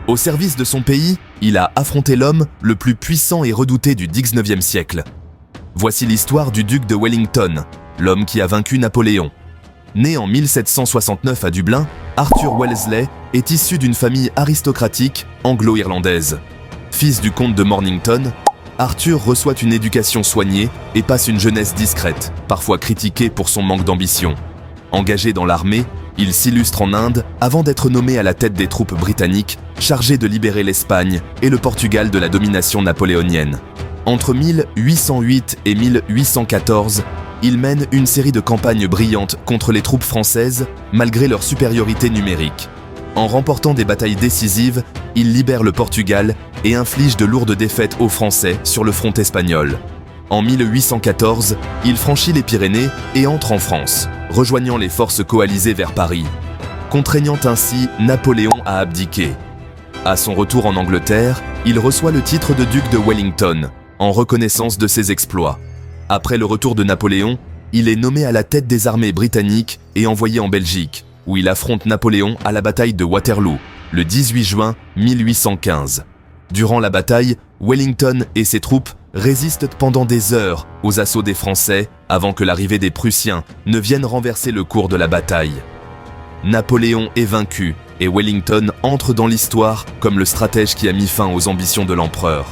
Au service de son pays, il a affronté l'homme le plus puissant et redouté du XIXe siècle. Voici l'histoire du duc de Wellington, l'homme qui a vaincu Napoléon. Né en 1769 à Dublin, Arthur Wellesley est issu d'une famille aristocratique anglo-irlandaise. Fils du comte de Mornington, Arthur reçoit une éducation soignée et passe une jeunesse discrète, parfois critiquée pour son manque d'ambition. Engagé dans l'armée, il s'illustre en Inde avant d'être nommé à la tête des troupes britanniques chargées de libérer l'Espagne et le Portugal de la domination napoléonienne. Entre 1808 et 1814, il mène une série de campagnes brillantes contre les troupes françaises malgré leur supériorité numérique. En remportant des batailles décisives, il libère le Portugal et inflige de lourdes défaites aux Français sur le front espagnol. En 1814, il franchit les Pyrénées et entre en France, rejoignant les forces coalisées vers Paris, contraignant ainsi Napoléon à abdiquer. À son retour en Angleterre, il reçoit le titre de duc de Wellington, en reconnaissance de ses exploits. Après le retour de Napoléon, il est nommé à la tête des armées britanniques et envoyé en Belgique, où il affronte Napoléon à la bataille de Waterloo, le 18 juin 1815. Durant la bataille, Wellington et ses troupes résistent pendant des heures aux assauts des Français avant que l'arrivée des Prussiens ne vienne renverser le cours de la bataille. Napoléon est vaincu et Wellington entre dans l'histoire comme le stratège qui a mis fin aux ambitions de l'empereur.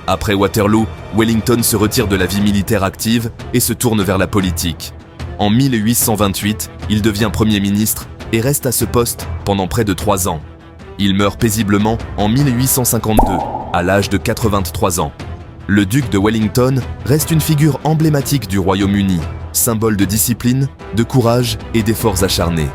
Après Waterloo, Wellington se retire de la vie militaire active et se tourne vers la politique. En 1828, il devient Premier ministre et reste à ce poste pendant près de 3 ans. Il meurt paisiblement en 1852, à l'âge de 83 ans. Le duc de Wellington reste une figure emblématique du Royaume-Uni, symbole de discipline, de courage et d'efforts acharnés.